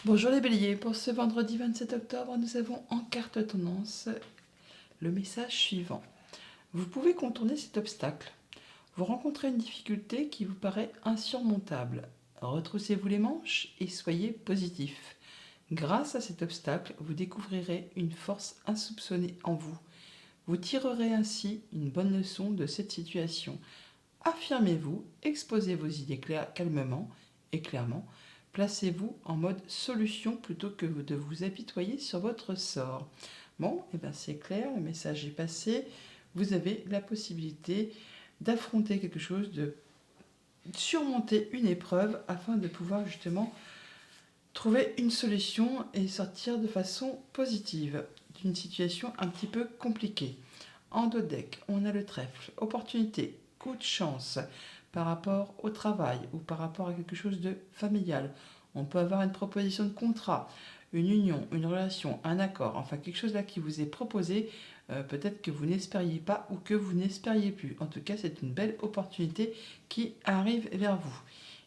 Bonjour les béliers, pour ce vendredi 27 octobre, nous avons en carte tendance le message suivant. Vous pouvez contourner cet obstacle. Vous rencontrez une difficulté qui vous paraît insurmontable. Retroussez-vous les manches et soyez positif. Grâce à cet obstacle, vous découvrirez une force insoupçonnée en vous. Vous tirerez ainsi une bonne leçon de cette situation. Affirmez-vous, exposez vos idées calmement et clairement. Placez-vous en mode solution plutôt que de vous apitoyer sur votre sort. Bon, et bien c'est clair, le message est passé. Vous avez la possibilité d'affronter quelque chose, de surmonter une épreuve afin de pouvoir justement trouver une solution et sortir de façon positive d'une situation un petit peu compliquée. En dos de deck, on a le trèfle, opportunité, coup de chance par rapport au travail ou par rapport à quelque chose de familial. On peut avoir une proposition de contrat, une union, une relation, un accord, enfin quelque chose là qui vous est proposé, peut-être que vous n'espériez pas ou que vous n'espériez plus. En tout cas, c'est une belle opportunité qui arrive vers vous.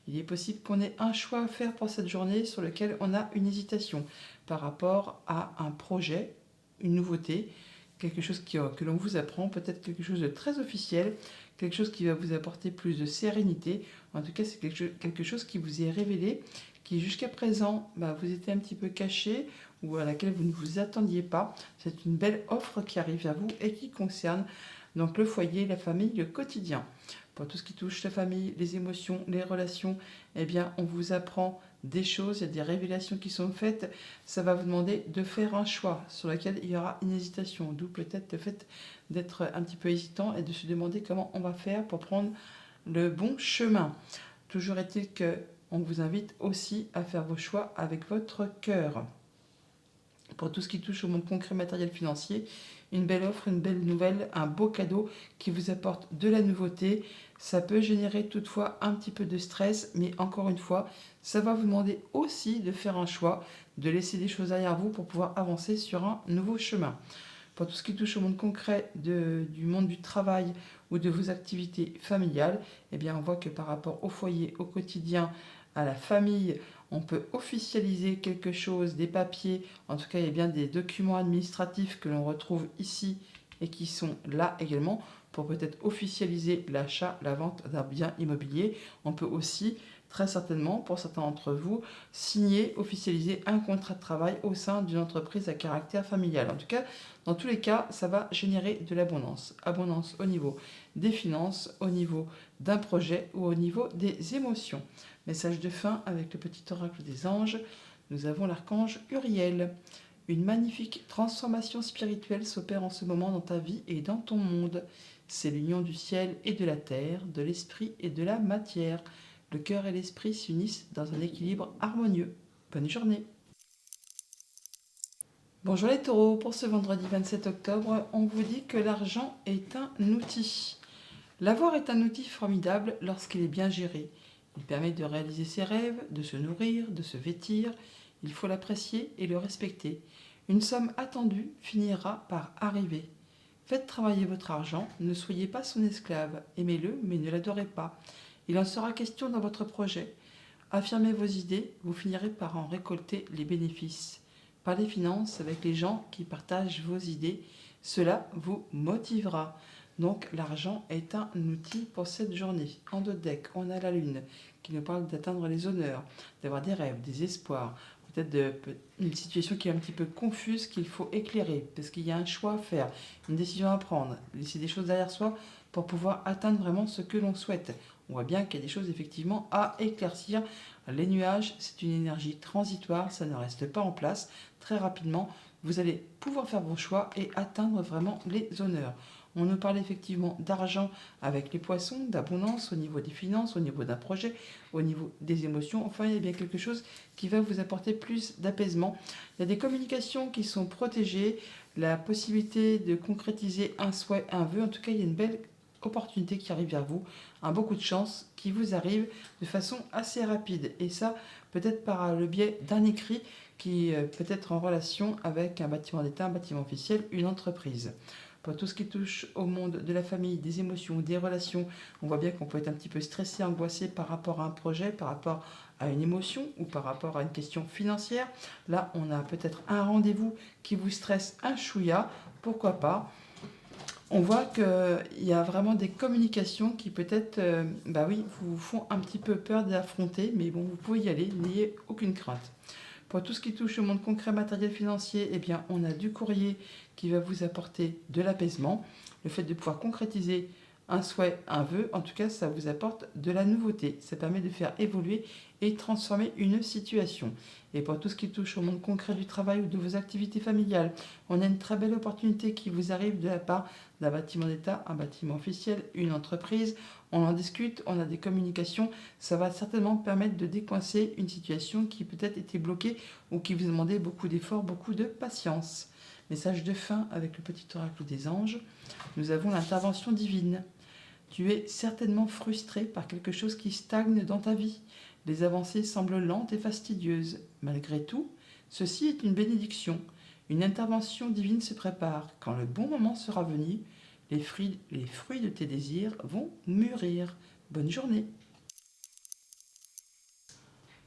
Il est possible qu'on ait un choix à faire pour cette journée sur lequel on a une hésitation par rapport à un projet, une nouveauté, quelque chose que l'on vous apprend, peut-être quelque chose de très officiel, quelque chose qui va vous apporter plus de sérénité. En tout cas, c'est quelque chose qui vous est révélé, qui jusqu'à présent vous était un petit peu caché ou à laquelle vous ne vous attendiez pas. C'est une belle offre qui arrive à vous et qui concerne donc le foyer, la famille, le quotidien. Pour tout ce qui touche la famille, les émotions, les relations, eh bien, on vous apprend des choses, il y a des révélations qui sont faites. Ça va vous demander de faire un choix sur lequel il y aura une hésitation, d'où peut-être le fait d'être un petit peu hésitant et de se demander comment on va faire pour prendre le bon chemin. Toujours est-il que on vous invite aussi à faire vos choix avec votre cœur. Pour tout ce qui touche au monde concret, matériel, financier, une belle offre, une belle nouvelle, un beau cadeau qui vous apporte de la nouveauté. Ça peut générer toutefois un petit peu de stress, mais encore une fois, ça va vous demander aussi de faire un choix, de laisser des choses derrière vous pour pouvoir avancer sur un nouveau chemin. Pour tout ce qui touche au monde concret du monde du travail ou de vos activités familiales, eh bien on voit que par rapport au foyer, au quotidien, à la famille, on peut officialiser quelque chose, des papiers, en tout cas il y a bien des documents administratifs que l'on retrouve ici et qui sont là également pour peut-être officialiser l'achat, la vente d'un bien immobilier. On peut aussi, très certainement, pour certains d'entre vous, signer, officialiser un contrat de travail au sein d'une entreprise à caractère familial. En tout cas, dans tous les cas, ça va générer de l'abondance. Abondance au niveau des finances, au niveau d'un projet ou au niveau des émotions. Message de fin avec le petit oracle des anges. Nous avons l'archange Uriel. Une magnifique transformation spirituelle s'opère en ce moment dans ta vie et dans ton monde. C'est l'union du ciel et de la terre, de l'esprit et de la matière. Le cœur et l'esprit s'unissent dans un équilibre harmonieux. Bonne journée. Bonjour les taureaux, pour ce vendredi 27 octobre, on vous dit que l'argent est un outil. L'avoir est un outil formidable lorsqu'il est bien géré. Il permet de réaliser ses rêves, de se nourrir, de se vêtir. Il faut l'apprécier et le respecter. Une somme attendue finira par arriver. Faites travailler votre argent, ne soyez pas son esclave. Aimez-le, mais ne l'adorez pas. Il en sera question dans votre projet. Affirmez vos idées, vous finirez par en récolter les bénéfices. Parlez finances avec les gens qui partagent vos idées. Cela vous motivera. Donc l'argent est un outil pour cette journée. En deux decks, on a la lune qui nous parle d'atteindre les honneurs, d'avoir des rêves, des espoirs, une situation qui est un petit peu confuse qu'il faut éclairer parce qu'il y a un choix à faire, une décision à prendre, laisser des choses derrière soi pour pouvoir atteindre vraiment ce que l'on souhaite. On voit bien qu'il y a des choses effectivement à éclaircir. Les nuages, c'est une énergie transitoire, ça ne reste pas en place. Très rapidement, vous allez pouvoir faire vos choix et atteindre vraiment les honneurs. On nous parle effectivement d'argent avec les poissons, d'abondance au niveau des finances, au niveau d'un projet, au niveau des émotions. Enfin, il y a bien quelque chose qui va vous apporter plus d'apaisement. Il y a des communications qui sont protégées, la possibilité de concrétiser un souhait, un vœu. En tout cas, il y a une belle opportunité qui arrive vers vous, un beaucoup de chance qui vous arrive de façon assez rapide. Et ça, peut-être par le biais d'un écrit qui peut être en relation avec un bâtiment d'État, un bâtiment officiel, une entreprise. Pour tout ce qui touche au monde de la famille, des émotions, des relations, on voit bien qu'on peut être un petit peu stressé, angoissé par rapport à un projet, par rapport à une émotion ou par rapport à une question financière. Là, on a peut-être un rendez-vous qui vous stresse un chouïa, pourquoi pas. On voit qu'il y a vraiment des communications qui peut-être, bah oui, vous font un petit peu peur d'affronter, mais bon, vous pouvez y aller, n'ayez aucune crainte. Pour tout ce qui touche au monde concret, matériel, financier, eh bien, on a du courrier qui va vous apporter de l'apaisement. Le fait de pouvoir concrétiser un souhait, un vœu, en tout cas, ça vous apporte de la nouveauté. Ça permet de faire évoluer et transformer une situation. Et pour tout ce qui touche au monde concret du travail ou de vos activités familiales, on a une très belle opportunité qui vous arrive de la part d'un bâtiment d'État, un bâtiment officiel, une entreprise. On en discute, on a des communications. Ça va certainement permettre de décoincer une situation qui peut-être était bloquée ou qui vous demandait beaucoup d'efforts, beaucoup de patience. Message de fin avec le petit oracle des anges. Nous avons l'intervention divine. Tu es certainement frustré par quelque chose qui stagne dans ta vie. Les avancées semblent lentes et fastidieuses. Malgré tout, ceci est une bénédiction. Une intervention divine se prépare. Quand le bon moment sera venu, les fruits de tes désirs vont mûrir. Bonne journée.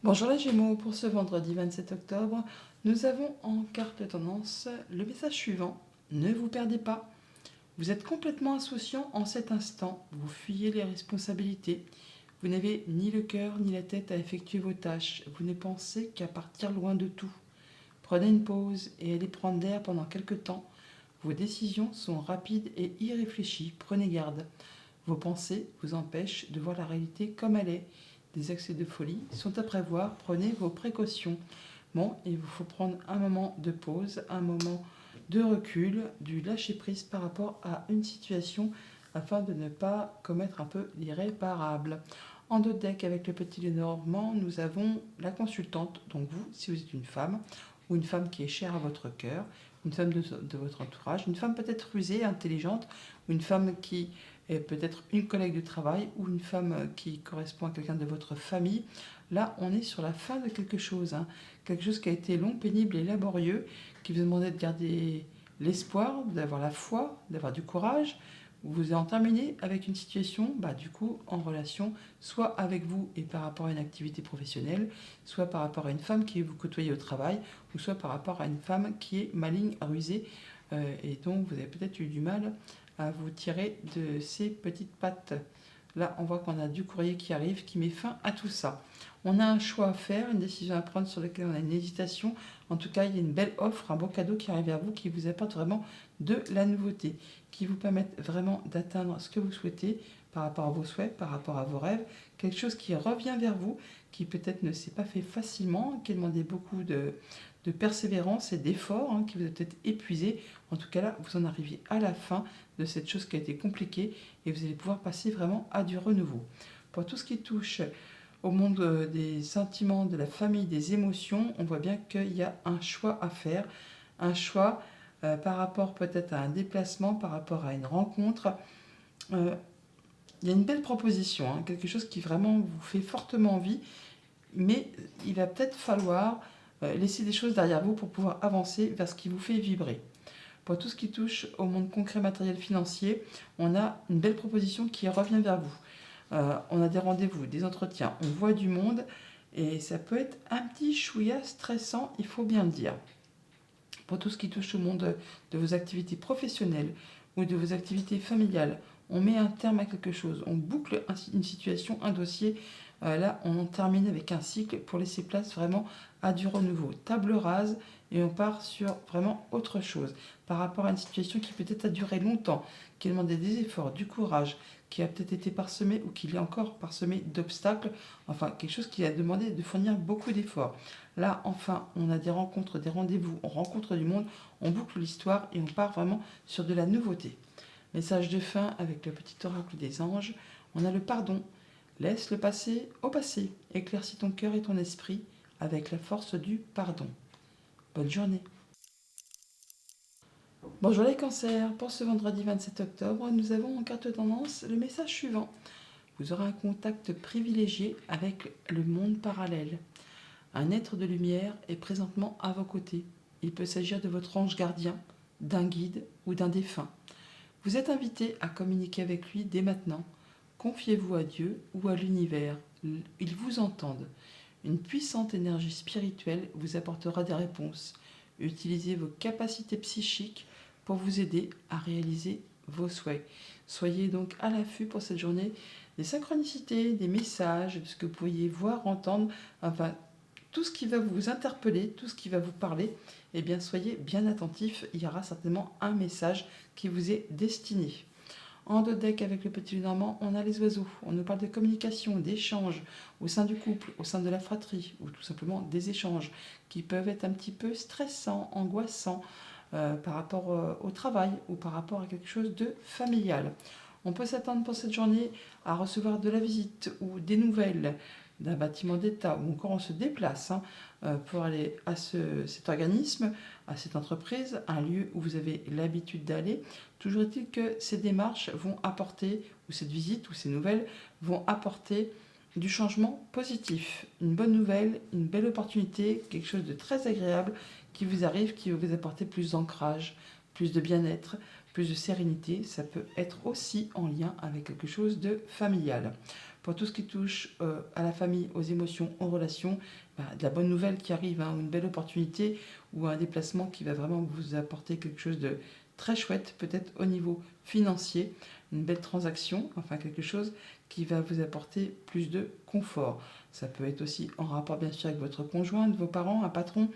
Bonjour les Gémeaux, pour ce vendredi 27 octobre, nous avons en carte tendance le message suivant. Ne vous perdez pas. Vous êtes complètement insouciant en cet instant. Vous fuyez les responsabilités. Vous n'avez ni le cœur ni la tête à effectuer vos tâches. Vous ne pensez qu'à partir loin de tout. Prenez une pause et allez prendre l'air pendant quelque temps. Vos décisions sont rapides et irréfléchies. Prenez garde. Vos pensées vous empêchent de voir la réalité comme elle est. Des accès de folie sont à prévoir. Prenez vos précautions. Bon, il vous faut prendre un moment de pause, un moment de recul, du lâcher-prise par rapport à une situation afin de ne pas commettre un peu l'irréparable. En dos de deck avec le petit Lenormand, nous avons la consultante, donc vous, si vous êtes une femme, ou une femme qui est chère à votre cœur, une femme de votre entourage, une femme peut-être rusée, intelligente, ou une femme qui est peut-être une collègue de travail, ou une femme qui correspond à quelqu'un de votre famille. Là, on est sur la fin de quelque chose, hein. Quelque chose qui a été long, pénible et laborieux, qui vous demandait de garder l'espoir, d'avoir la foi, d'avoir du courage. Vous en terminez avec une situation, du coup, en relation, soit avec vous et par rapport à une activité professionnelle, soit par rapport à une femme qui vous côtoyez au travail, ou soit par rapport à une femme qui est maligne, rusée, et donc vous avez peut-être eu du mal à vous tirer de ces petites pattes. Là, on voit qu'on a du courrier qui arrive, qui met fin à tout ça. On a un choix à faire, une décision à prendre sur laquelle on a une hésitation. En tout cas, il y a une belle offre, un beau cadeau qui arrive vers vous, qui vous apporte vraiment de la nouveauté, qui vous permet vraiment d'atteindre ce que vous souhaitez par rapport à vos souhaits, par rapport à vos rêves. Quelque chose qui revient vers vous, qui peut-être ne s'est pas fait facilement, qui a demandé beaucoup de persévérance et d'efforts, hein, qui vous a peut-être épuisé. En tout cas là, vous en arrivez à la fin de cette chose qui a été compliquée et vous allez pouvoir passer vraiment à du renouveau. Pour tout ce qui touche au monde des sentiments, de la famille, des émotions, on voit bien qu'il y a un choix à faire, un choix par rapport peut-être à un déplacement, par rapport à une rencontre. Il y a une belle proposition, hein, quelque chose qui vraiment vous fait fortement envie, mais il va peut-être falloir laisser des choses derrière vous pour pouvoir avancer vers ce qui vous fait vibrer. Pour tout ce qui touche au monde concret, matériel, financier, on a une belle proposition qui revient vers vous. On a des rendez-vous, des entretiens, on voit du monde et ça peut être un petit chouïa stressant, il faut bien le dire. Pour tout ce qui touche au monde de vos activités professionnelles ou de vos activités familiales, on met un terme à quelque chose, on boucle une situation, un dossier. Là, on termine avec un cycle pour laisser place vraiment à du renouveau. Table rase et on part sur vraiment autre chose par rapport à une situation qui peut-être a duré longtemps, qui a demandé des efforts, du courage, qui a peut-être été parsemé ou qui est encore parsemé d'obstacles, enfin quelque chose qui a demandé de fournir beaucoup d'efforts. Là, enfin, on a des rencontres, des rendez-vous, on rencontre du monde, on boucle l'histoire et on part vraiment sur de la nouveauté. Message de fin avec le petit oracle des anges, on a le pardon. Laisse le passé au passé, éclaircis ton cœur et ton esprit avec la force du pardon. Bonne journée. Bonjour les cancers, pour ce vendredi 27 octobre, nous avons en carte tendance le message suivant. Vous aurez un contact privilégié avec le monde parallèle. Un être de lumière est présentement à vos côtés. Il peut s'agir de votre ange gardien, d'un guide ou d'un défunt. Vous êtes invité à communiquer avec lui dès maintenant. Confiez-vous à Dieu ou à l'univers. Ils vous entendent. Une puissante énergie spirituelle vous apportera des réponses. Utilisez vos capacités psychiques pour vous aider à réaliser vos souhaits. Soyez donc à l'affût pour cette journée des synchronicités, des messages, de ce que vous pourriez voir, entendre, enfin tout ce qui va vous interpeller, tout ce qui va vous parler, eh bien soyez bien attentifs, il y aura certainement un message qui vous est destiné. En dos de deck avec le petit Lenormand, on a les oiseaux. On nous parle de communication, d'échanges au sein du couple, au sein de la fratrie, ou tout simplement des échanges qui peuvent être un petit peu stressants, angoissants par rapport au travail ou par rapport à quelque chose de familial. On peut s'attendre pour cette journée à recevoir de la visite ou des nouvelles d'un bâtiment d'État, ou encore on se déplace pour aller à cet organisme, à cette entreprise, un lieu où vous avez l'habitude d'aller. Toujours est-il que ces démarches vont apporter, ou cette visite, ou ces nouvelles, vont apporter du changement positif. Une bonne nouvelle, une belle opportunité, quelque chose de très agréable qui vous arrive, qui va vous apporter plus d'ancrage, plus de bien-être, plus de sérénité. Ça peut être aussi en lien avec quelque chose de familial. Pour tout ce qui touche à la famille, aux émotions, aux relations, de la bonne nouvelle qui arrive, une belle opportunité ou un déplacement qui va vraiment vous apporter quelque chose de très chouette, peut-être au niveau financier, une belle transaction, enfin quelque chose qui va vous apporter plus de confort. Ça peut être aussi en rapport bien sûr avec votre conjoint, vos parents, un patron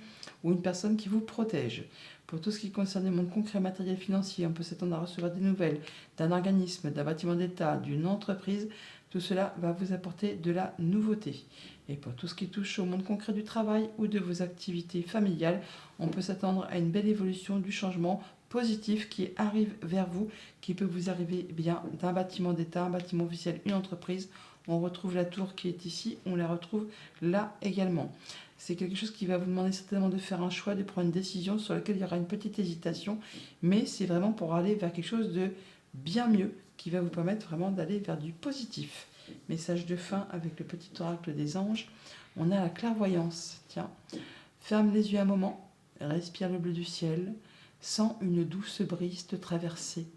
ou une personne qui vous protège. Pour tout ce qui concerne le monde concret, matériel, financier, on peut s'attendre à recevoir des nouvelles d'un organisme, d'un bâtiment d'État, d'une entreprise. Tout cela va vous apporter de la nouveauté. Et pour tout ce qui touche au monde concret du travail ou de vos activités familiales, on peut s'attendre à une belle évolution du changement positif qui arrive vers vous, qui peut vous arriver bien d'un bâtiment d'État, un bâtiment officiel, une entreprise. On retrouve la tour qui est ici, on la retrouve là également. C'est quelque chose qui va vous demander certainement de faire un choix, de prendre une décision sur laquelle il y aura une petite hésitation, mais c'est vraiment pour aller vers quelque chose de bien mieux, qui va vous permettre vraiment d'aller vers du positif. Message de fin avec le petit oracle des anges. On a la clairvoyance. Tiens, ferme les yeux un moment, respire le bleu du ciel, sens une douce brise te traverser.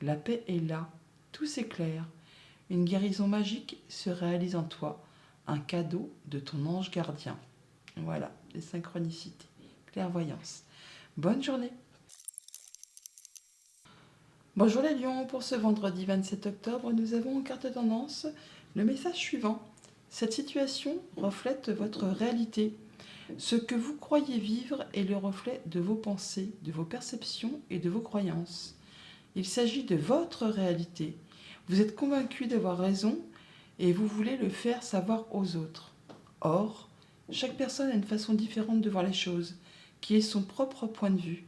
La paix est là, tout s'éclaire. Une guérison magique se réalise en toi, un cadeau de ton ange gardien. Voilà, les synchronicités, clairvoyance. Bonne journée. Bonjour les lions, pour ce vendredi 27 octobre, nous avons en carte tendance le message suivant. Cette situation reflète votre réalité. Ce que vous croyez vivre est le reflet de vos pensées, de vos perceptions et de vos croyances. Il s'agit de votre réalité. Vous êtes convaincu d'avoir raison et vous voulez le faire savoir aux autres. Or, chaque personne a une façon différente de voir les choses, qui est son propre point de vue.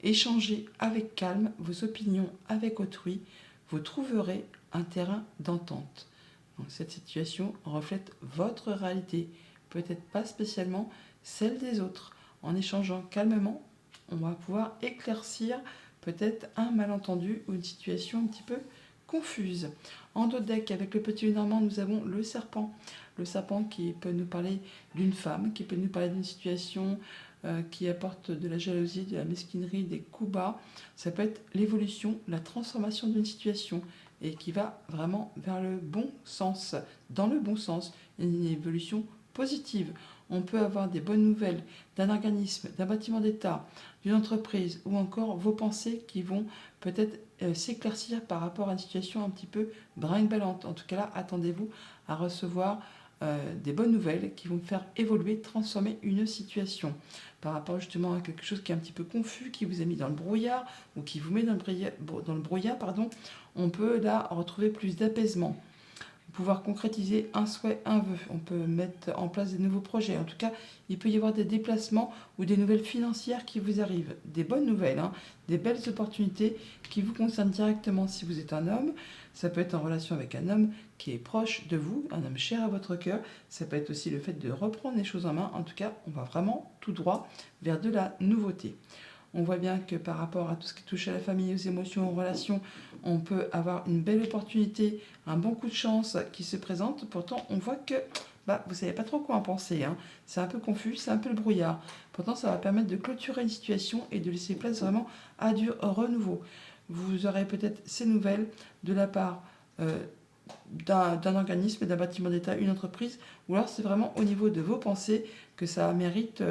Échangez avec calme vos opinions avec autrui, vous trouverez un terrain d'entente. Donc cette situation reflète votre réalité, peut-être pas spécialement celle des autres. En échangeant calmement, on va pouvoir éclaircir peut-être un malentendu ou une situation un petit peu confuse. En dos de deck, avec le petit Lenormand, nous avons le serpent. Le serpent qui peut nous parler d'une femme, qui peut nous parler d'une situation qui apporte de la jalousie, de la mesquinerie, des coups bas. Ça peut être l'évolution, la transformation d'une situation et qui va vraiment vers le bon sens, dans le bon sens, une évolution positive. On peut avoir des bonnes nouvelles d'un organisme, d'un bâtiment d'État, d'une entreprise ou encore vos pensées qui vont peut-être s'éclaircir par rapport à une situation un petit peu brinque-ballante. En tout cas là, attendez-vous à recevoir des bonnes nouvelles qui vont faire évoluer, transformer une situation par rapport justement à quelque chose qui est un petit peu confus, qui vous a mis dans le brouillard ou qui vous met dans le brouillard, on peut là retrouver plus d'apaisement. Pouvoir concrétiser un souhait, un vœu. On peut mettre en place des nouveaux projets. En tout cas, il peut y avoir des déplacements ou des nouvelles financières qui vous arrivent. Des bonnes nouvelles, des belles opportunités qui vous concernent directement si vous êtes un homme. Ça peut être en relation avec un homme qui est proche de vous, un homme cher à votre cœur. Ça peut être aussi le fait de reprendre les choses en main. En tout cas, on va vraiment tout droit vers de la nouveauté. On voit bien que par rapport à tout ce qui touche à la famille, aux émotions, aux relations, on peut avoir une belle opportunité, un bon coup de chance qui se présente. Pourtant, on voit que vous ne savez pas trop quoi en penser, hein. C'est un peu confus, c'est un peu le brouillard. Pourtant, ça va permettre de clôturer une situation et de laisser place vraiment à du renouveau. Vous aurez peut-être ces nouvelles de la part d'un organisme, d'un bâtiment d'État, une entreprise, ou alors c'est vraiment au niveau de vos pensées que ça mérite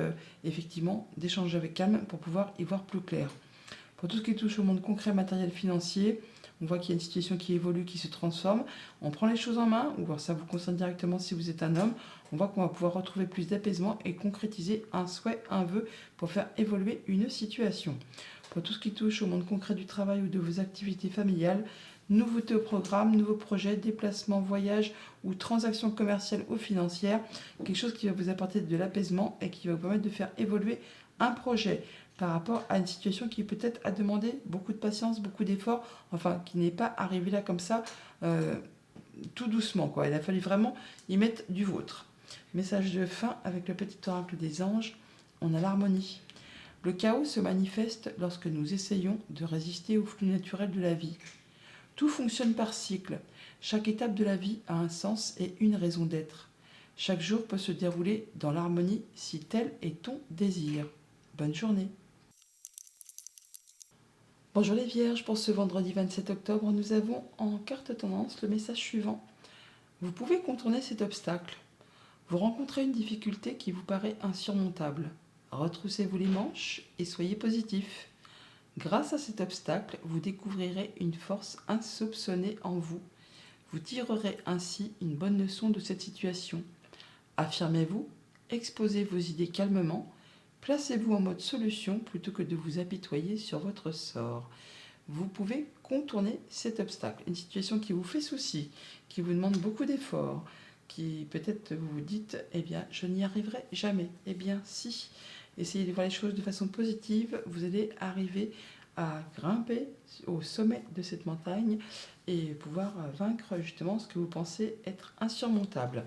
effectivement d'échanger avec calme pour pouvoir y voir plus clair. Pour tout ce qui touche au monde concret, matériel, financier, on voit qu'il y a une situation qui évolue, qui se transforme. On prend les choses en main, ou alors ça vous concerne directement si vous êtes un homme. On voit qu'on va pouvoir retrouver plus d'apaisement et concrétiser un souhait, un vœu pour faire évoluer une situation. Pour tout ce qui touche au monde concret du travail ou de vos activités familiales, nouveautés au programme, nouveaux projets, déplacements, voyages ou transactions commerciales ou financières, quelque chose qui va vous apporter de l'apaisement et qui va vous permettre de faire évoluer un projet par rapport à une situation qui peut-être a demandé beaucoup de patience, beaucoup d'efforts, enfin qui n'est pas arrivé là comme ça, tout doucement, quoi. Il a fallu vraiment y mettre du vôtre. Message de fin avec le petit oracle des anges, on a l'harmonie. Le chaos se manifeste lorsque nous essayons de résister au flux naturel de la vie. Tout fonctionne par cycle. Chaque étape de la vie a un sens et une raison d'être. Chaque jour peut se dérouler dans l'harmonie si tel est ton désir. Bonne journée. Bonjour les Vierges, pour ce vendredi 27 octobre, nous avons en carte tendance le message suivant. Vous pouvez contourner cet obstacle. Vous rencontrez une difficulté qui vous paraît insurmontable. Retroussez-vous les manches et soyez positif. Grâce à cet obstacle, vous découvrirez une force insoupçonnée en vous. Vous tirerez ainsi une bonne leçon de cette situation. Affirmez-vous, exposez vos idées calmement, placez-vous en mode solution plutôt que de vous apitoyer sur votre sort. Vous pouvez contourner cet obstacle, une situation qui vous fait souci, qui vous demande beaucoup d'efforts, qui peut-être vous vous dites, eh bien, je n'y arriverai jamais. Eh bien, si. Essayez de voir les choses de façon positive, vous allez arriver à grimper au sommet de cette montagne et pouvoir vaincre justement ce que vous pensez être insurmontable.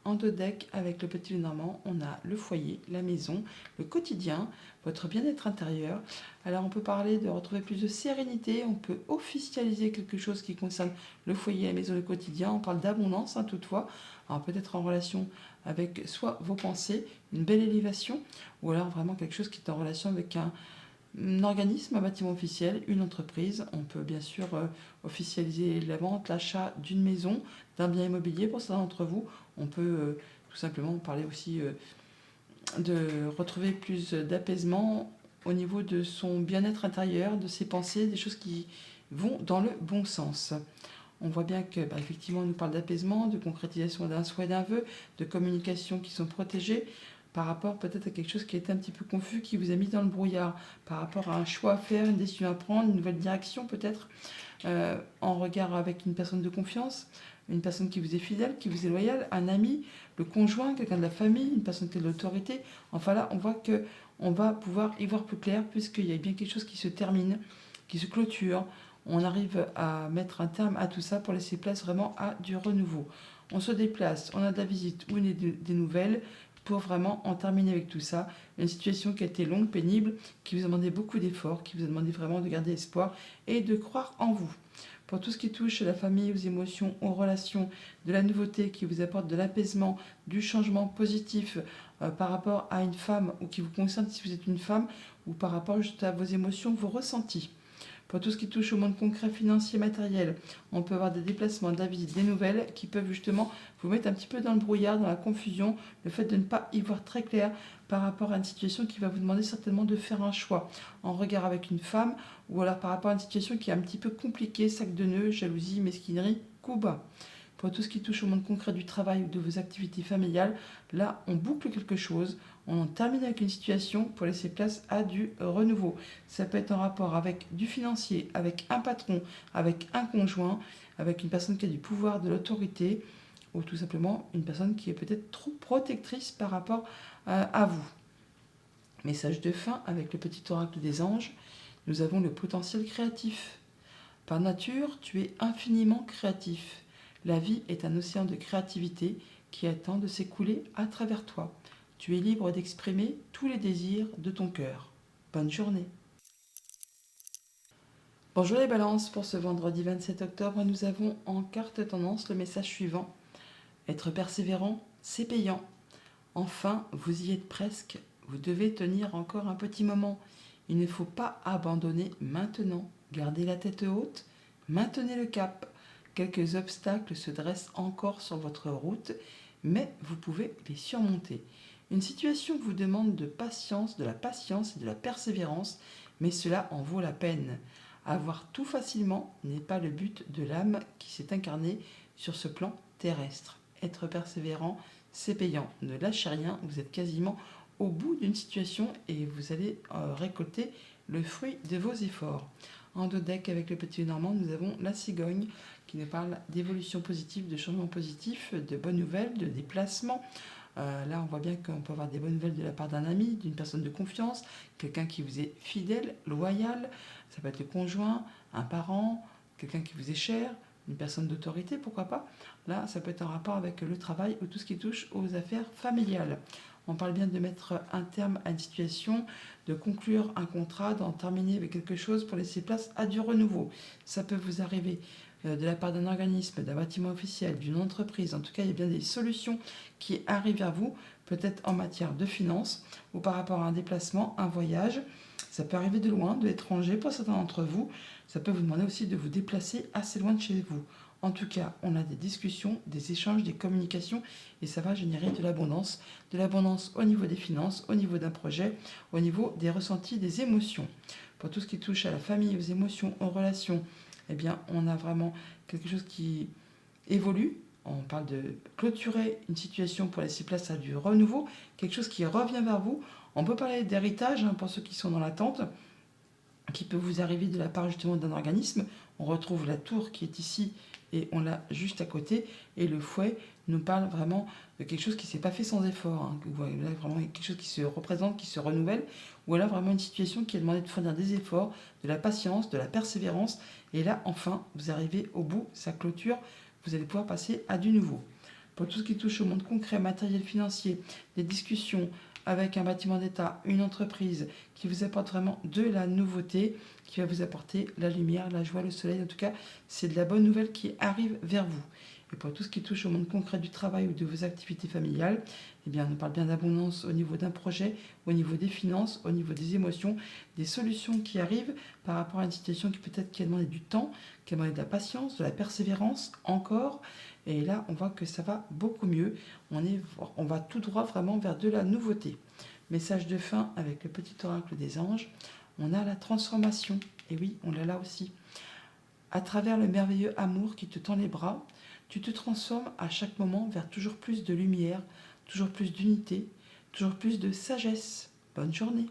En deux decks, avec le petit Lenormand, on a le foyer, la maison, le quotidien, votre bien-être intérieur. Alors on peut parler de retrouver plus de sérénité, on peut officialiser quelque chose qui concerne le foyer, la maison, le quotidien. On parle d'abondance toutefois, alors peut-être en relation avec soit vos pensées, une belle élévation, ou alors vraiment quelque chose qui est en relation avec un organisme, un bâtiment officiel, une entreprise. On peut bien sûr officialiser la vente, l'achat d'une maison, d'un bien immobilier pour certains d'entre vous. On peut tout simplement parler aussi de retrouver plus d'apaisement au niveau de son bien-être intérieur, de ses pensées, des choses qui vont dans le bon sens. On voit bien que, effectivement, on nous parle d'apaisement, de concrétisation d'un souhait, d'un vœu, de communication qui sont protégées par rapport peut-être à quelque chose qui est un petit peu confus, qui vous a mis dans le brouillard, par rapport à un choix à faire, une décision à prendre, une nouvelle direction peut-être, en regard avec une personne de confiance, une personne qui vous est fidèle, qui vous est loyale, un ami, le conjoint, quelqu'un de la famille, une personne qui a de l'autorité. Enfin là, on voit que on va pouvoir y voir plus clair puisqu'il y a bien quelque chose qui se termine, qui se clôture. On arrive à mettre un terme à tout ça pour laisser place vraiment à du renouveau. On se déplace, on a de la visite ou des nouvelles pour vraiment en terminer avec tout ça. Une situation qui a été longue, pénible, qui vous a demandé beaucoup d'efforts, qui vous a demandé vraiment de garder espoir et de croire en vous. Pour tout ce qui touche à la famille, aux émotions, aux relations, de la nouveauté qui vous apporte de l'apaisement, du changement positif par rapport à une femme ou qui vous concerne si vous êtes une femme ou par rapport juste à vos émotions, vos ressentis. Pour tout ce qui touche au monde concret, financier, matériel, on peut avoir des déplacements, de la visite, des nouvelles qui peuvent justement vous mettre un petit peu dans le brouillard, dans la confusion, le fait de ne pas y voir très clair par rapport à une situation qui va vous demander certainement de faire un choix en regard avec une femme ou alors par rapport à une situation qui est un petit peu compliquée, sac de nœuds, jalousie, mesquinerie, coup bas. Pour tout ce qui touche au monde concret du travail ou de vos activités familiales, là, on boucle quelque chose, on en termine avec une situation pour laisser place à du renouveau. Ça peut être en rapport avec du financier, avec un patron, avec un conjoint, avec une personne qui a du pouvoir, de l'autorité, ou tout simplement une personne qui est peut-être trop protectrice par rapport à vous. Message de fin avec le petit oracle des anges, nous avons le potentiel créatif. Par nature, tu es infiniment créatif. La vie est un océan de créativité qui attend de s'écouler à travers toi. Tu es libre d'exprimer tous les désirs de ton cœur. Bonne journée. Bonjour les balances, pour ce vendredi 27 octobre, nous avons en carte tendance le message suivant. Être persévérant, c'est payant. Enfin, vous y êtes presque. Vous devez tenir encore un petit moment. Il ne faut pas abandonner maintenant. Gardez la tête haute, maintenez le cap. Quelques obstacles se dressent encore sur votre route, mais vous pouvez les surmonter. Une situation vous demande de patience, de la patience et de la persévérance, mais cela en vaut la peine. Avoir tout facilement n'est pas le but de l'âme qui s'est incarnée sur ce plan terrestre. Être persévérant, c'est payant. Ne lâchez rien, vous êtes quasiment au bout d'une situation et vous allez récolter le fruit de vos efforts. En dos deck avec le petit Normand, nous avons la cigogne qui nous parle d'évolution positive, de changement positif, de bonnes nouvelles, de déplacement. Là, on voit bien qu'on peut avoir des bonnes nouvelles de la part d'un ami, d'une personne de confiance, quelqu'un qui vous est fidèle, loyal. Ça peut être le conjoint, un parent, quelqu'un qui vous est cher, une personne d'autorité, pourquoi pas. Là, ça peut être en rapport avec le travail ou tout ce qui touche aux affaires familiales. On parle bien de mettre un terme à une situation, de conclure un contrat, d'en terminer avec quelque chose pour laisser place à du renouveau. Ça peut vous arriver de la part d'un organisme, d'un bâtiment officiel, d'une entreprise. En tout cas, il y a bien des solutions qui arrivent à vous, peut-être en matière de finances ou par rapport à un déplacement, un voyage. Ça peut arriver de loin, de l'étranger pour certains d'entre vous. Ça peut vous demander aussi de vous déplacer assez loin de chez vous. En tout cas, on a des discussions, des échanges, des communications et ça va générer de l'abondance. De l'abondance au niveau des finances, au niveau d'un projet, au niveau des ressentis, des émotions. Pour tout ce qui touche à la famille, aux émotions, aux relations, eh bien, on a vraiment quelque chose qui évolue. On parle de clôturer une situation pour laisser place à du renouveau, quelque chose qui revient vers vous. On peut parler d'héritage pour ceux qui sont dans l'attente, qui peut vous arriver de la part justement d'un organisme. On retrouve la tour qui est ici et on l'a juste à côté. Et le fouet nous parle vraiment de quelque chose qui ne s'est pas fait sans effort. Là, vraiment quelque chose qui se représente, qui se renouvelle. Ou alors vraiment une situation qui a demandé de fournir des efforts, de la patience, de la persévérance. Et là, enfin, vous arrivez au bout, sa clôture, vous allez pouvoir passer à du nouveau. Pour tout ce qui touche au monde concret, matériel, financier, des discussions avec un bâtiment d'État, une entreprise qui vous apporte vraiment de la nouveauté, qui va vous apporter la lumière, la joie, le soleil. En tout cas, c'est de la bonne nouvelle qui arrive vers vous. Et pour tout ce qui touche au monde concret du travail ou de vos activités familiales, eh bien, on parle bien d'abondance au niveau d'un projet, au niveau des finances, au niveau des émotions, des solutions qui arrivent par rapport à une situation qui peut-être qui a demandé du temps, qui a demandé de la patience, de la persévérance encore. Et là, on voit que ça va beaucoup mieux. On va tout droit vraiment vers de la nouveauté. Message de fin avec le petit oracle des anges. On a la transformation. Et oui, on l'a là aussi. À travers le merveilleux amour qui te tend les bras, tu te transformes à chaque moment vers toujours plus de lumière, toujours plus d'unité, toujours plus de sagesse. Bonne journée.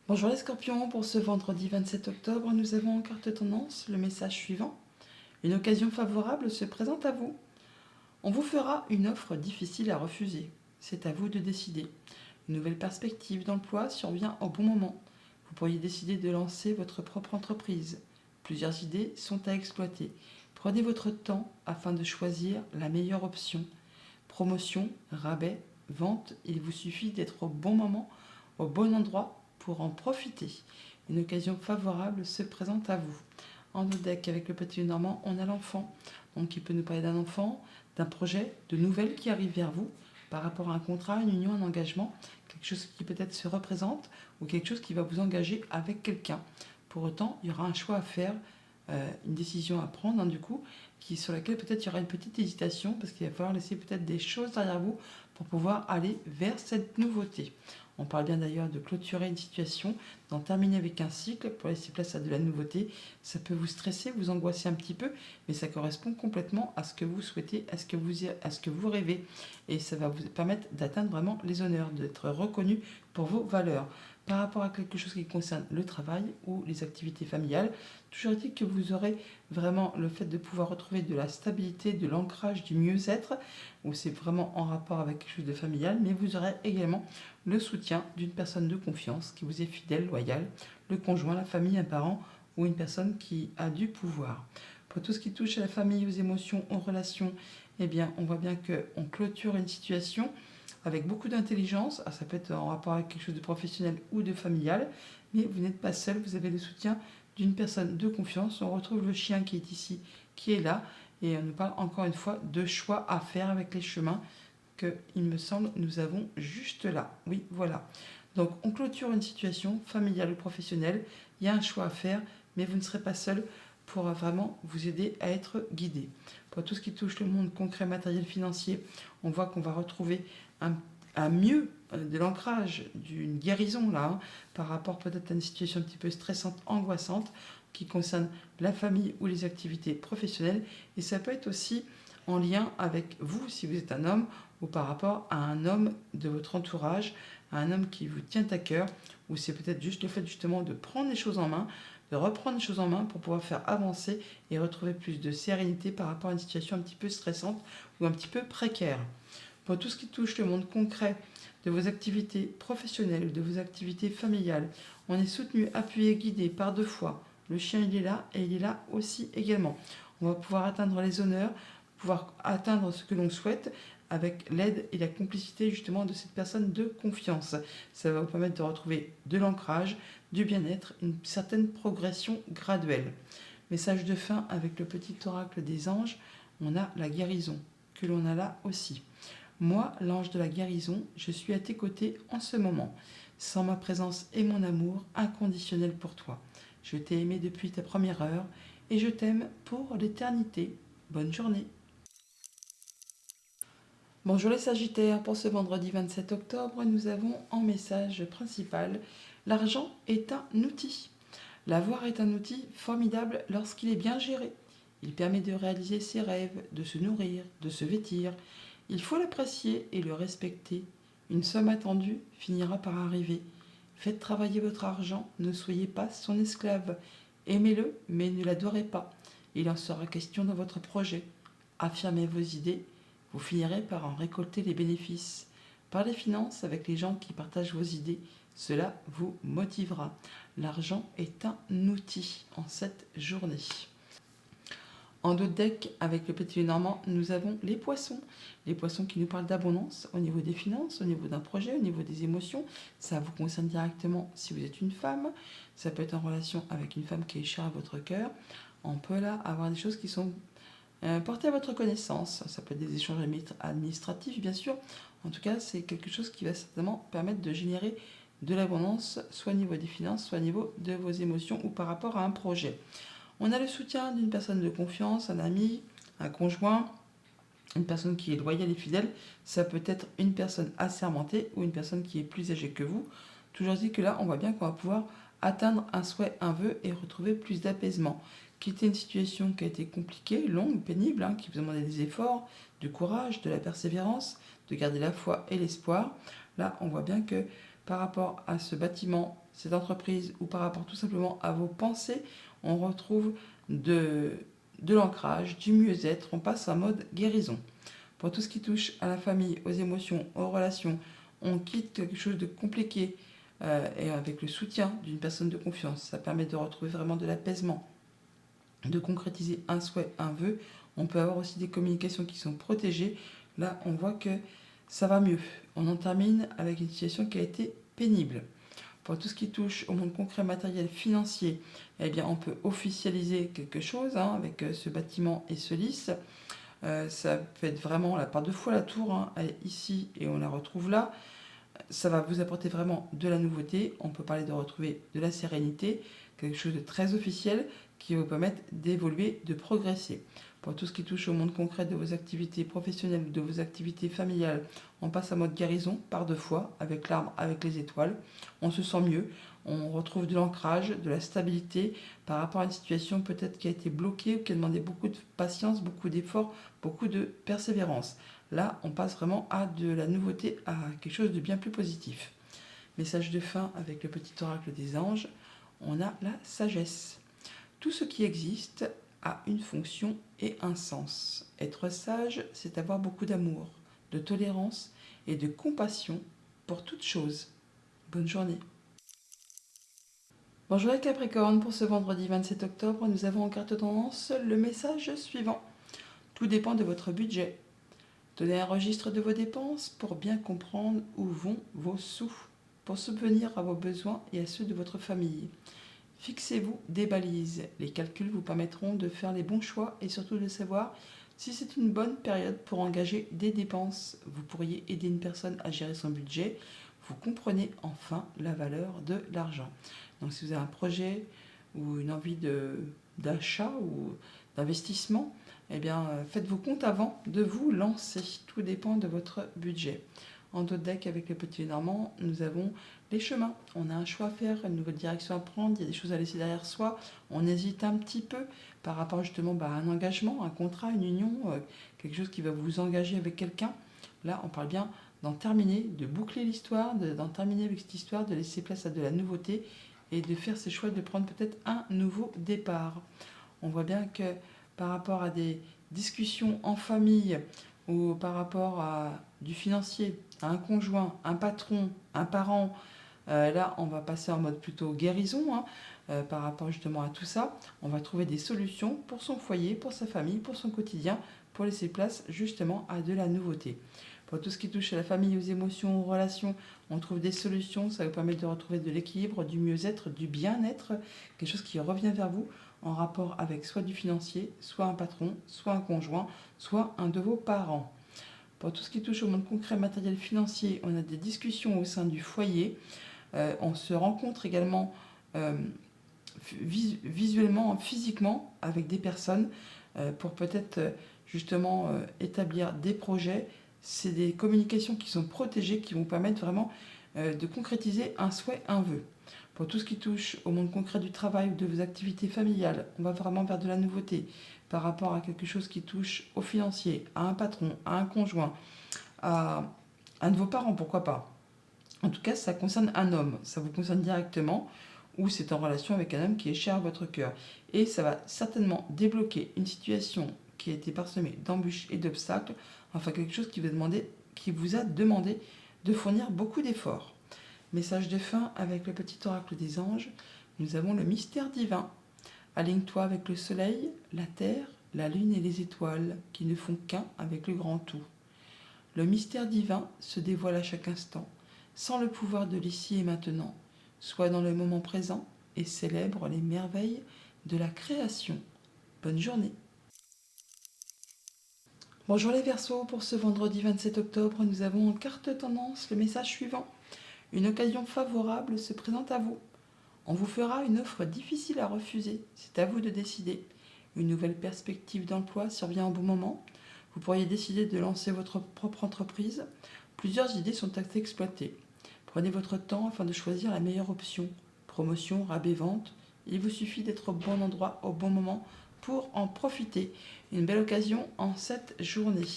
Bonjour les scorpions, pour ce vendredi 27 octobre, nous avons en carte tendance le message suivant. Une occasion favorable se présente à vous. On vous fera une offre difficile à refuser. C'est à vous de décider. Une nouvelle perspective d'emploi survient au bon moment. Vous pourriez décider de lancer votre propre entreprise. Plusieurs idées sont à exploiter. Prenez votre temps afin de choisir la meilleure option. Promotion, rabais, vente, il vous suffit d'être au bon moment, au bon endroit pour en profiter. Une occasion favorable se présente à vous. En deck avec le petit Normand, on a l'enfant. Donc il peut nous parler d'un enfant, d'un projet, de nouvelles qui arrivent vers vous par rapport à un contrat, une union, un engagement, quelque chose qui peut-être se représente ou quelque chose qui va vous engager avec quelqu'un. Pour autant, il y aura un choix à faire, une décision à prendre, du coup, sur laquelle peut-être il y aura une petite hésitation parce qu'il va falloir laisser peut-être des choses derrière vous pour pouvoir aller vers cette nouveauté. On parle bien d'ailleurs de clôturer une situation, d'en terminer avec un cycle pour laisser place à de la nouveauté. Ça peut vous stresser, vous angoisser un petit peu, mais ça correspond complètement à ce que vous souhaitez, à ce que vous rêvez. Et ça va vous permettre d'atteindre vraiment les honneurs, d'être reconnu pour vos valeurs. Par rapport à quelque chose qui concerne le travail ou les activités familiales, toujours est-il que vous aurez vraiment le fait de pouvoir retrouver de la stabilité, de l'ancrage, du mieux-être, où c'est vraiment en rapport avec quelque chose de familial, mais vous aurez également le soutien d'une personne de confiance qui vous est fidèle, loyale, le conjoint, la famille, un parent ou une personne qui a du pouvoir. Pour tout ce qui touche à la famille, aux émotions, aux relations, eh bien, on voit bien qu'on clôture une situation avec beaucoup d'intelligence. Ça peut être en rapport avec quelque chose de professionnel ou de familial, mais vous n'êtes pas seul, vous avez le soutien d'une personne de confiance. On retrouve le chien qui est ici, qui est là, Et on nous parle encore une fois de choix à faire avec les chemins que, il me semble, nous avons juste là. Oui, voilà. Donc on clôture une situation familiale ou professionnelle, il y a un choix à faire, mais vous ne serez pas seul pour vraiment vous aider à être guidé. Pour tout ce qui touche le monde concret, matériel, financier, on voit qu'on va retrouver un mieux de l'ancrage, d'une guérison là, hein, par rapport peut-être à une situation un petit peu stressante, angoissante, qui concerne la famille ou les activités professionnelles. Et ça peut être aussi en lien avec vous, si vous êtes un homme, ou par rapport à un homme de votre entourage, à un homme qui vous tient à cœur, ou c'est peut-être juste le fait justement de prendre les choses en main, de reprendre les choses en main pour pouvoir faire avancer et retrouver plus de sérénité par rapport à une situation un petit peu stressante ou un petit peu précaire. Pour tout ce qui touche le monde concret de vos activités professionnelles, de vos activités familiales, on est soutenu, appuyé, guidé par deux fois. Le chien, il est là et il est là aussi également. On va pouvoir atteindre les honneurs, pouvoir atteindre ce que l'on souhaite avec l'aide et la complicité justement de cette personne de confiance. Ça va vous permettre de retrouver de l'ancrage, du bien-être, une certaine progression graduelle. Message de fin avec le petit oracle des anges, on a la guérison que l'on a là aussi. Moi, l'ange de la guérison, je suis à tes côtés en ce moment, sans ma présence et mon amour inconditionnel pour toi. Je t'ai aimé depuis ta première heure et je t'aime pour l'éternité. Bonne journée. Bonjour les Sagittaires, pour ce vendredi 27 octobre, nous avons en message principal: l'argent est un outil. L'avoir est un outil formidable lorsqu'il est bien géré. Il permet de réaliser ses rêves, de se nourrir, de se vêtir. Il faut l'apprécier et le respecter. Une somme attendue finira par arriver. Faites travailler votre argent, ne soyez pas son esclave. Aimez-le, mais ne l'adorez pas. Il en sera question dans votre projet. Affirmez vos idées, vous finirez par en récolter les bénéfices. Parlez finances avec les gens qui partagent vos idées, cela vous motivera. L'argent est un outil en cette journée. En dos de deck, avec le petit Normand, nous avons les poissons. Les poissons qui nous parlent d'abondance au niveau des finances, au niveau d'un projet, au niveau des émotions. Ça vous concerne directement si vous êtes une femme. Ça peut être en relation avec une femme qui est chère à votre cœur. On peut là avoir des choses qui sont portées à votre connaissance. Ça peut être des échanges administratifs, bien sûr. En tout cas, c'est quelque chose qui va certainement permettre de générer de l'abondance, soit au niveau des finances, soit au niveau de vos émotions ou par rapport à un projet. On a le soutien d'une personne de confiance, un ami, un conjoint, une personne qui est loyale et fidèle. Ça peut être une personne assermentée ou une personne qui est plus âgée que vous. Toujours dit que là, on voit bien qu'on va pouvoir atteindre un souhait, un vœu et retrouver plus d'apaisement. Quitter une situation qui a été compliquée, longue, pénible, qui vous a demandé des efforts, du courage, de la persévérance, de garder la foi et l'espoir. Là, on voit bien que par rapport à ce bâtiment, cette entreprise, ou par rapport tout simplement à vos pensées, on retrouve de l'ancrage, du mieux-être, on passe en mode guérison. Pour tout ce qui touche à la famille, aux émotions, aux relations, on quitte quelque chose de compliqué et avec le soutien d'une personne de confiance. Ça permet de retrouver vraiment de l'apaisement, de concrétiser un souhait, un vœu. On peut avoir aussi des communications qui sont protégées. Là, on voit que ça va mieux. On en termine avec une situation qui a été pénible. Pour tout ce qui touche au monde concret, matériel, financier, eh bien, on peut officialiser quelque chose avec ce bâtiment et ce lys. Ça peut être vraiment, là, par deux fois la tour, elle est ici et on la retrouve là. Ça va vous apporter vraiment de la nouveauté. On peut parler de retrouver de la sérénité, quelque chose de très officiel qui va vous permettre d'évoluer, de progresser. Pour tout ce qui touche au monde concret de vos activités professionnelles ou de vos activités familiales, on passe en mode guérison par deux fois, avec l'arbre, avec les étoiles. On se sent mieux, on retrouve de l'ancrage, de la stabilité par rapport à une situation peut-être qui a été bloquée ou qui a demandé beaucoup de patience, beaucoup d'efforts, beaucoup de persévérance. Là, on passe vraiment à de la nouveauté, à quelque chose de bien plus positif. Message de fin avec le petit oracle des anges, on a la sagesse. Tout ce qui existe a une fonction et un sens. Être sage, c'est avoir beaucoup d'amour, de tolérance et de compassion pour toute chose. Bonne journée. Bonjour les Capricornes, pour ce vendredi 27 octobre, nous avons en carte tendance le message suivant. Tout dépend de votre budget. Tenez un registre de vos dépenses pour bien comprendre où vont vos sous, pour subvenir à vos besoins et à ceux de votre famille. Fixez-vous des balises. Les calculs vous permettront de faire les bons choix et surtout de savoir si c'est une bonne période pour engager des dépenses. Vous pourriez aider une personne à gérer son budget. Vous comprenez enfin la valeur de l'argent. Donc si vous avez un projet ou une envie d'achat ou d'investissement, eh bien, faites vos comptes avant de vous lancer. Tout dépend de votre budget. En dos de deck, avec les petits Normands, nous avons les chemins. On a un choix à faire, une nouvelle direction à prendre, il y a des choses à laisser derrière soi. On hésite un petit peu par rapport justement à un engagement, un contrat, une union, quelque chose qui va vous engager avec quelqu'un. Là, on parle bien d'en terminer, de boucler l'histoire, d'en terminer avec cette histoire, de laisser place à de la nouveauté et de faire ces choix de prendre peut-être un nouveau départ. On voit bien que par rapport à des discussions en famille ou par rapport à du financier, à un conjoint, un patron, un parent, là on va passer en mode plutôt guérison par rapport justement à tout ça. On va trouver des solutions pour son foyer, pour sa famille, pour son quotidien, pour laisser place justement à de la nouveauté. Pour tout ce qui touche à la famille, aux émotions, aux relations, on trouve des solutions. Ça vous permet de retrouver de l'équilibre, du mieux-être, du bien-être, quelque chose qui revient vers vous en rapport avec soit du financier, soit un patron, soit un conjoint, soit un de vos parents. Pour tout ce qui touche au monde concret, matériel, financier, on a des discussions au sein du foyer. On se rencontre également visuellement, physiquement avec des personnes pour peut-être justement établir des projets. C'est des communications qui sont protégées, qui vont permettre vraiment de concrétiser un souhait, un vœu. Pour tout ce qui touche au monde concret du travail ou de vos activités familiales, on va vraiment vers de la nouveauté par rapport à quelque chose qui touche au financier, à un patron, à un conjoint, à un de vos parents, pourquoi pas. En tout cas, ça concerne un homme, ça vous concerne directement, ou c'est en relation avec un homme qui est cher à votre cœur. Et ça va certainement débloquer une situation qui a été parsemée d'embûches et d'obstacles, enfin quelque chose qui vous a demandé de fournir beaucoup d'efforts. Message de fin avec le petit oracle des anges, nous avons le mystère divin. Aligne-toi avec le soleil, la terre, la lune et les étoiles qui ne font qu'un avec le grand tout. Le mystère divin se dévoile à chaque instant, sans le pouvoir de l'ici et maintenant. Sois dans le moment présent et célèbre les merveilles de la création. Bonne journée. Bonjour les Verseaux, pour ce vendredi 27 octobre, nous avons en carte tendance le message suivant. Une occasion favorable se présente à vous. On vous fera une offre difficile à refuser, c'est à vous de décider. Une nouvelle perspective d'emploi survient au bon moment. Vous pourriez décider de lancer votre propre entreprise. Plusieurs idées sont à exploiter. Prenez votre temps afin de choisir la meilleure option. Promotion, rabais, vente. Il vous suffit d'être au bon endroit au bon moment pour en profiter. Une belle occasion en cette journée.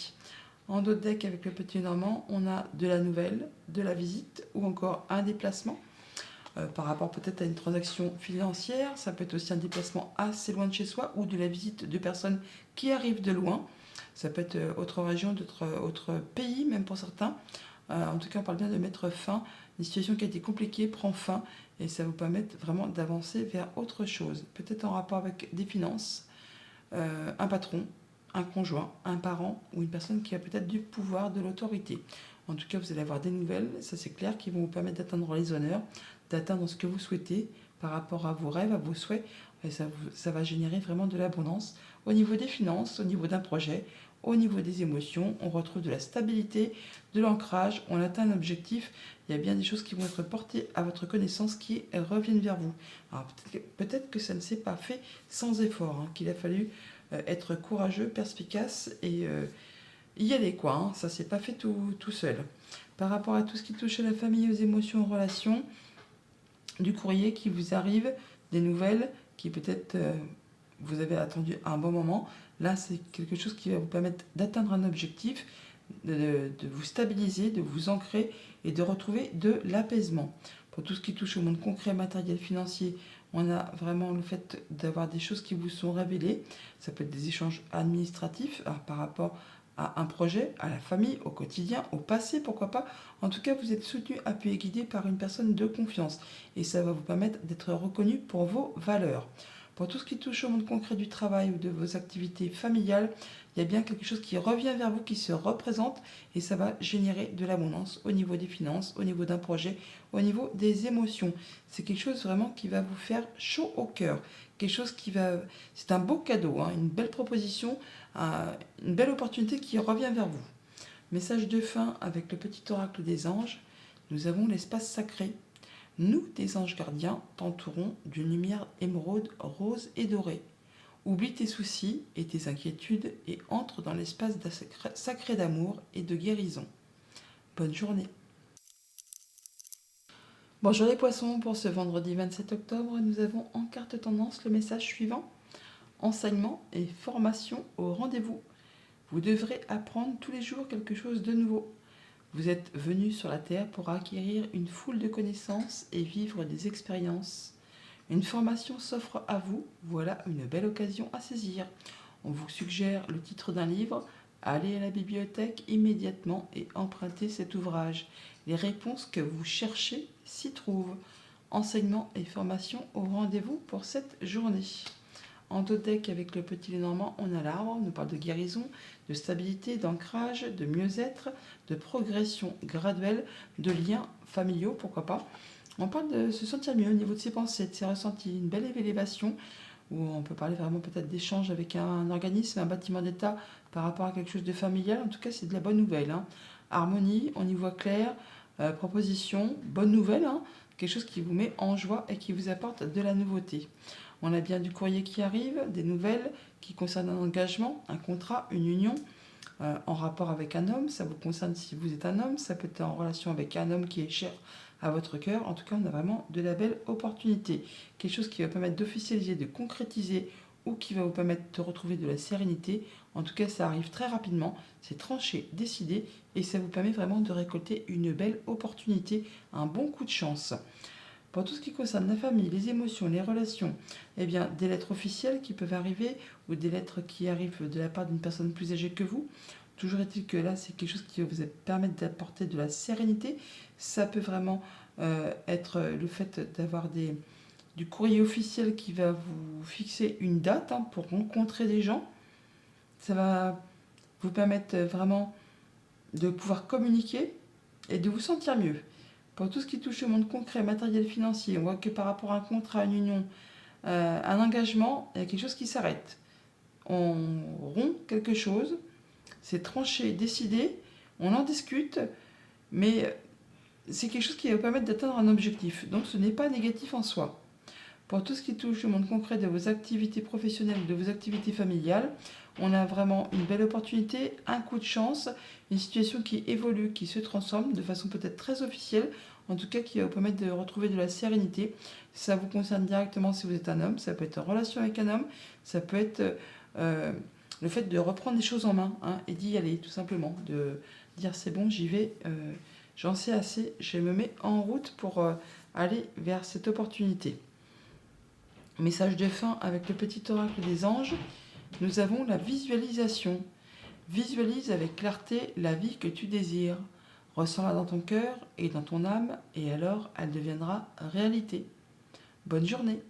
En dos de deck avec le petit Normand, on a de la nouvelle, de la visite ou encore un déplacement. Par rapport peut-être à une transaction financière, ça peut être aussi un déplacement assez loin de chez soi ou de la visite de personnes qui arrivent de loin. Ça peut être autre région, autre pays même pour certains. En tout cas, on parle bien de mettre fin. Une situation qui a été compliquée prend fin et ça vous permet vraiment d'avancer vers autre chose. Peut-être en rapport avec des finances, un patron, un conjoint, un parent ou une personne qui a peut-être du pouvoir, de l'autorité. En tout cas, vous allez avoir des nouvelles, ça c'est clair, qui vont vous permettre d'atteindre les honneurs, d'atteindre ce que vous souhaitez par rapport à vos rêves, à vos souhaits. Et ça va générer vraiment de l'abondance au niveau des finances, au niveau d'un projet, au niveau des émotions. On retrouve de la stabilité, de l'ancrage, on atteint un objectif. Il y a bien des choses qui vont être portées à votre connaissance qui reviennent vers vous. Alors peut-être que ça ne s'est pas fait sans effort, qu'il a fallu être courageux, perspicace et y aller quoi. Ça s'est pas fait tout seul. Par rapport à tout ce qui touche à la famille, aux émotions, aux relations, du courrier qui vous arrive, des nouvelles qui peut-être vous avez attendu un bon moment. Là, c'est quelque chose qui va vous permettre d'atteindre un objectif, de vous stabiliser, de vous ancrer et de retrouver de l'apaisement. Pour tout ce qui touche au monde concret, matériel, financier, on a vraiment le fait d'avoir des choses qui vous sont révélées. Ça peut être des échanges administratifs par rapport à un projet, à la famille, au quotidien, au passé, pourquoi pas. En tout cas, vous êtes soutenu, appuyé, guidé par une personne de confiance. Et ça va vous permettre d'être reconnu pour vos valeurs. Pour tout ce qui touche au monde concret du travail ou de vos activités familiales, il y a bien quelque chose qui revient vers vous, qui se représente, et ça va générer de l'abondance au niveau des finances, au niveau d'un projet, au niveau des émotions. C'est quelque chose vraiment qui va vous faire chaud au cœur. Quelque chose qui va... C'est un beau cadeau, hein, une belle proposition, une belle opportunité qui revient vers vous. Message de fin avec le petit oracle des anges. Nous avons l'espace sacré. Nous, des anges gardiens, t'entourons d'une lumière émeraude, rose et dorée. Oublie tes soucis et tes inquiétudes et entre dans l'espace sacré d'amour et de guérison. Bonne journée. Bonjour les poissons, pour ce vendredi 27 octobre, nous avons en carte tendance le message suivant. Enseignement et formation au rendez-vous. Vous devrez apprendre tous les jours quelque chose de nouveau. Vous êtes venu sur la Terre pour acquérir une foule de connaissances et vivre des expériences. Une formation s'offre à vous, voilà une belle occasion à saisir. On vous suggère le titre d'un livre. Allez à la bibliothèque immédiatement et empruntez cet ouvrage. Les réponses que vous cherchez s'y trouvent. Enseignement et formation au rendez-vous pour cette journée. En deck avec le petit Lénormand, on a l'arbre, on nous parle de guérison, de stabilité, d'ancrage, de mieux-être, de progression graduelle, de liens familiaux, pourquoi pas. On parle de se sentir mieux au niveau de ses pensées, de ses ressentis, une belle élévation, où on peut parler vraiment peut-être d'échange avec un organisme, un bâtiment d'État par rapport à quelque chose de familial. En tout cas, c'est de la bonne nouvelle, hein. Harmonie, on y voit clair, proposition, bonne nouvelle, hein. Quelque chose qui vous met en joie et qui vous apporte de la nouveauté. On a bien du courrier qui arrive, des nouvelles qui concernent un engagement, un contrat, une union en rapport avec un homme. Ça vous concerne si vous êtes un homme, ça peut être en relation avec un homme qui est cher à votre cœur. En tout cas, on a vraiment de la belle opportunité. Quelque chose qui va permettre d'officialiser, de concrétiser ou qui va vous permettre de retrouver de la sérénité. En tout cas, ça arrive très rapidement, c'est tranché, décidé et ça vous permet vraiment de récolter une belle opportunité, un bon coup de chance. Pour tout ce qui concerne la famille, les émotions, les relations, eh bien, des lettres officielles qui peuvent arriver ou des lettres qui arrivent de la part d'une personne plus âgée que vous. Toujours est-il que là, c'est quelque chose qui va vous permettre d'apporter de la sérénité. Ça peut vraiment être le fait d'avoir du courrier officiel qui va vous fixer une date pour rencontrer des gens. Ça va vous permettre vraiment de pouvoir communiquer et de vous sentir mieux. Pour tout ce qui touche au monde concret, matériel, financier, on voit que par rapport à un contrat, une union, un engagement, il y a quelque chose qui s'arrête. On rompt quelque chose, c'est tranché, décidé, on en discute, mais c'est quelque chose qui va vous permettre d'atteindre un objectif. Donc ce n'est pas négatif en soi. Pour tout ce qui touche au monde concret de vos activités professionnelles, de vos activités familiales, on a vraiment une belle opportunité, un coup de chance, une situation qui évolue, qui se transforme de façon peut-être très officielle, en tout cas qui va vous permettre de retrouver de la sérénité. Ça vous concerne directement si vous êtes un homme, ça peut être en relation avec un homme, ça peut être le fait de reprendre les choses en main et d'y aller tout simplement, de dire c'est bon, j'y vais, j'en sais assez, je me mets en route pour aller vers cette opportunité. Message de fin avec le petit oracle des anges. Nous avons la visualisation. Visualise avec clarté la vie que tu désires. Ressens-la dans ton cœur et dans ton âme et alors elle deviendra réalité. Bonne journée.